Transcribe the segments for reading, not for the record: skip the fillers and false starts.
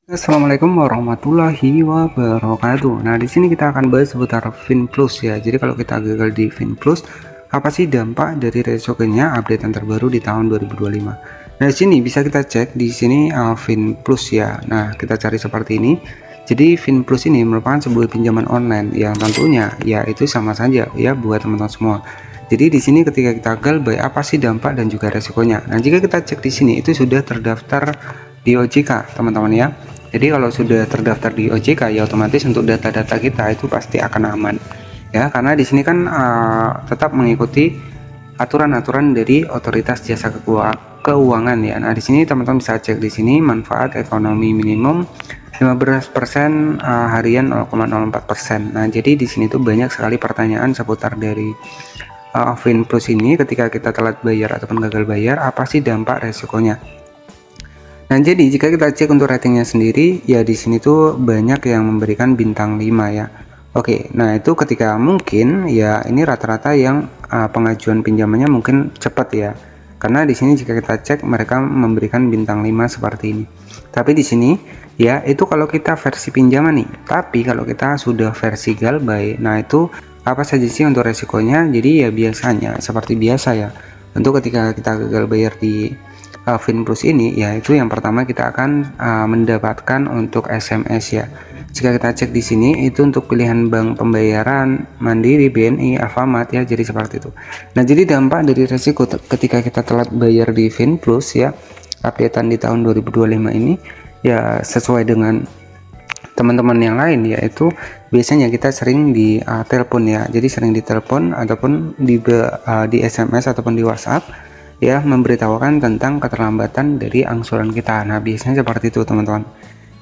Assalamualaikum warahmatullahi wabarakatuh. Nah, di sini kita akan bahas seputar FinPlus ya. Jadi kalau kita gagal di FinPlus, apa sih dampak dari resikonya update yang terbaru di tahun 2025? Nah, di sini bisa kita cek di sini FinPlus ya. Nah, kita cari seperti ini. Jadi FinPlus ini merupakan sebuah pinjaman online yang tentunya ya itu sama saja ya buat teman-teman semua. Jadi di sini ketika kita gagal, baik apa sih dampak dan juga resikonya. Nah, jika kita cek di sini itu sudah terdaftar di OJK, teman-teman ya. Jadi kalau sudah terdaftar di OJK ya otomatis untuk data-data kita itu pasti akan aman ya, karena di sini kan tetap mengikuti aturan-aturan dari Otoritas Jasa Keuangan ya. Nah, di sini teman-teman bisa cek di sini manfaat ekonomi minimum 15% harian 0,04%. Nah, jadi di sini tuh banyak sekali pertanyaan seputar dari FinPlus ini. Ketika kita telat bayar ataupun gagal bayar, apa sih dampak resikonya? Nah, jadi jika kita cek untuk ratingnya sendiri, ya di sini tuh banyak yang memberikan bintang 5 ya. Oke, nah itu ketika mungkin ya ini rata-rata yang pengajuan pinjamannya mungkin cepat ya. Karena di sini jika kita cek mereka memberikan bintang 5 seperti ini. Tapi di sini ya itu kalau kita versi pinjaman nih. Tapi kalau kita sudah versi galbay, nah itu apa saja sih untuk resikonya? Jadi ya biasanya seperti biasa ya. Untuk ketika kita gagal bayar di FinPlus ini, yaitu yang pertama kita akan mendapatkan untuk SMS ya. Jika kita cek di sini itu untuk pilihan bank pembayaran Mandiri, BNI, Alfamart ya, jadi seperti itu. Nah, jadi dampak dari resiko ketika kita telat bayar di FinPlus ya, updatean di tahun 2025 ini ya sesuai dengan teman-teman yang lain, yaitu biasanya kita sering di telepon ya. Jadi sering ditelepon ataupun di SMS ataupun di WhatsApp ya, memberitahukan tentang keterlambatan dari angsuran kita. Nah, biasanya seperti itu teman-teman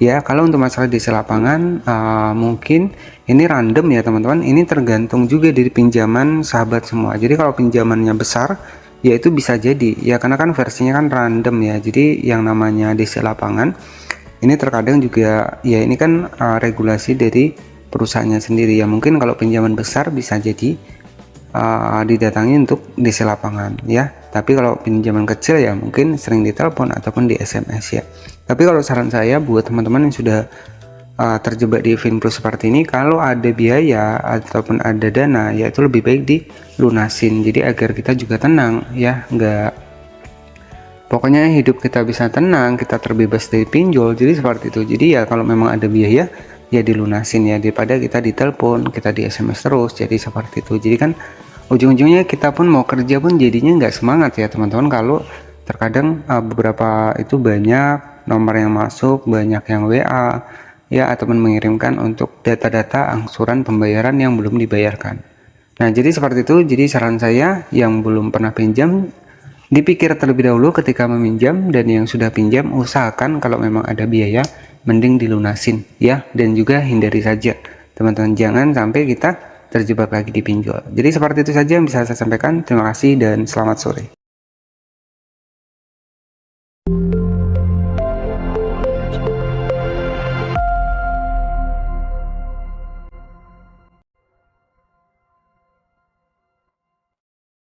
ya. Kalau untuk masalah di lapangan mungkin ini random ya teman-teman, ini tergantung juga dari pinjaman sahabat semua. Jadi kalau pinjamannya besar ya itu bisa jadi ya, karena kan versinya kan random ya. Jadi yang namanya di lapangan ini terkadang juga ya, ini kan regulasi dari perusahaannya sendiri ya. Mungkin kalau pinjaman besar bisa jadi didatangi untuk DC lapangan ya. Tapi kalau pinjaman kecil ya mungkin sering ditelepon ataupun di SMS ya. Tapi kalau saran saya buat teman-teman yang sudah terjebak di FinPlus seperti ini, kalau ada biaya ataupun ada dana ya itu lebih baik dilunasin. Jadi agar kita juga tenang ya, pokoknya hidup kita bisa tenang, kita terbebas dari pinjol. Jadi seperti itu. Jadi ya kalau memang ada biaya ya dilunasin ya, daripada kita ditelepon, kita di SMS terus. Jadi seperti itu. Jadi kan ujung-ujungnya kita pun mau kerja pun jadinya nggak semangat ya teman-teman, kalau terkadang beberapa itu banyak nomor yang masuk, banyak yang WA ya, ataupun mengirimkan untuk data-data angsuran pembayaran yang belum dibayarkan. Nah, jadi seperti itu. Jadi saran saya yang belum pernah pinjam, dipikir terlebih dahulu ketika meminjam, dan yang sudah pinjam usahakan kalau memang ada biaya mending dilunasin ya, dan juga hindari saja teman-teman, jangan sampai kita terjebak lagi di pinjol. Jadi seperti itu saja yang bisa saya sampaikan. Terima kasih dan selamat sore.